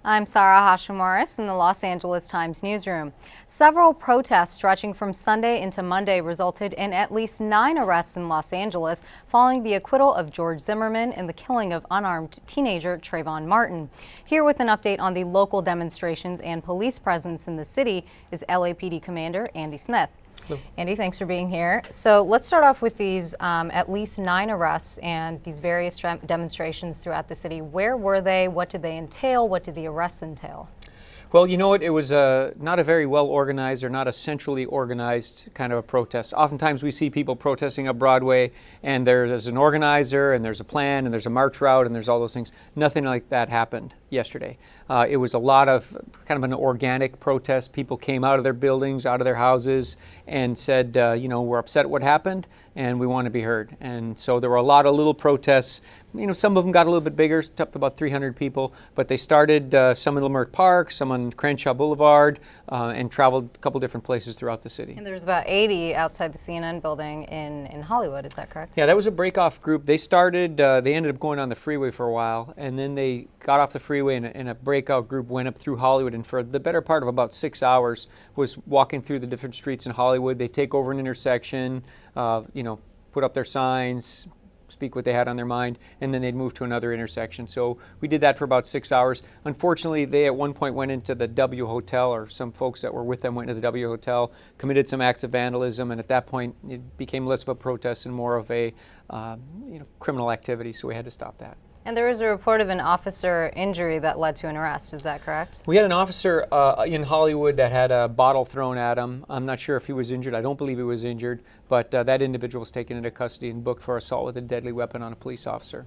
I'm Sarah Hashim-Waris in the Los Angeles Times newsroom. Several protests stretching from Sunday into Monday resulted in at least 9 arrests in Los Angeles following the acquittal of George Zimmerman in the killing of unarmed teenager Trayvon Martin. Here with an update on the local demonstrations and police presence in the city is LAPD Commander Andy Smith. Hello. Andy, thanks for being here. So let's start off with these at least 9 arrests and these various demonstrations throughout the city. Where were they? What did they entail? What did the arrests entail? Well, you know what? It was not a very well organized or not a centrally organized kind of a protest. Oftentimes we see people protesting up Broadway and there's an organizer and there's a plan and there's a march route and there's all those things. Nothing like that happened yesterday. It was a lot of kind of an organic protest. People came out of their buildings, out of their houses and said, we're upset at what happened and we want to be heard. And so there were a lot of little protests. Some of them got a little bit bigger, up to about 300 people, but they started some in Leimert Park, some on Crenshaw Boulevard, and traveled a couple different places throughout the city. And there's about 80 outside the CNN building in Hollywood, is that correct? Yeah, that was a break-off group. They started, they ended up going on the freeway for a while, and then they got off the freeway and a breakout group went up through Hollywood, and for the better part of about 6 hours was walking through the different streets in Hollywood. They take over an intersection, put up their signs, speak what they had on their mind, and then they'd move to another intersection. So we did that for about 6 hours. Unfortunately, they at one point went into the W Hotel, or some folks that were with them went into the W Hotel, committed some acts of vandalism, and at that point it became less of a protest and more of a criminal activity, so we had to stop that. And there was a report of an officer injury that led to an arrest, is that correct? We had an officer in Hollywood that had a bottle thrown at him. I'm not sure if he was injured. I don't believe he was injured, but that individual was taken into custody and booked for assault with a deadly weapon on a police officer.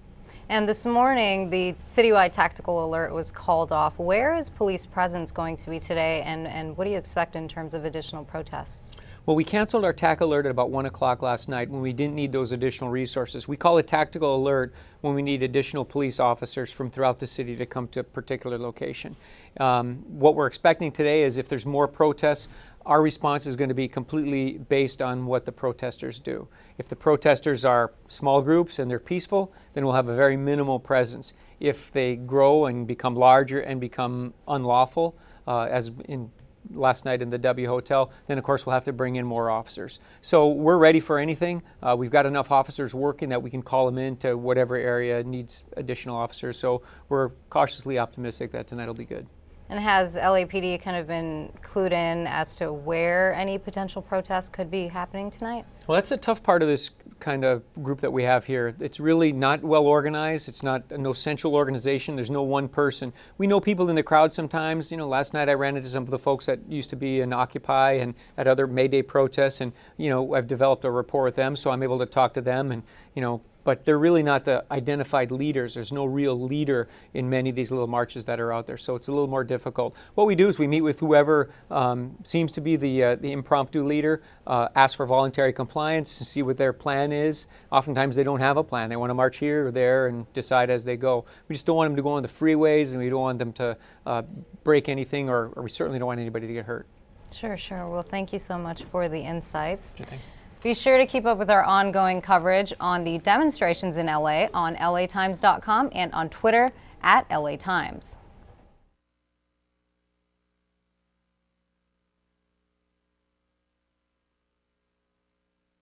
And this morning, the citywide tactical alert was called off. Where is police presence going to be today, and what do you expect in terms of additional protests? Well, we canceled our TAC alert at about 1 o'clock last night when we didn't need those additional resources. We call it tactical alert when we need additional police officers from throughout the city to come to a particular location. What we're expecting today is if there's more protests, our response is going to be completely based on what the protesters do. If the protesters are small groups and they're peaceful, then we'll have a very minimal presence. If they grow and become larger and become unlawful, as in last night in the W Hotel, then of course we'll have to bring in more officers. So we're ready for anything. We've got enough officers working that we can call them into whatever area needs additional officers. So we're cautiously optimistic that tonight will be good. And has LAPD kind of been clued in as to where any potential protests could be happening tonight? Well, that's the tough part of this kind of group that we have here. It's really not well organized. It's no central organization. There's no one person. We know people in the crowd sometimes. Last night I ran into some of the folks that used to be in Occupy and at other May Day protests, and I've developed a rapport with them, so I'm able to talk to them, and but they're really not the identified leaders. There's no real leader in many of these little marches that are out there, so it's a little more difficult. What we do is we meet with whoever seems to be the impromptu leader, ask for voluntary compliance, and see what their plan is. Oftentimes they don't have a plan. They want to march here or there and decide as they go. We just don't want them to go on the freeways, and we don't want them to break anything, or we certainly don't want anybody to get hurt. Sure. Well, thank you so much for the insights. Sure thing. Be sure to keep up with our ongoing coverage on the demonstrations in LA on LAtimes.com and on Twitter @LATimes.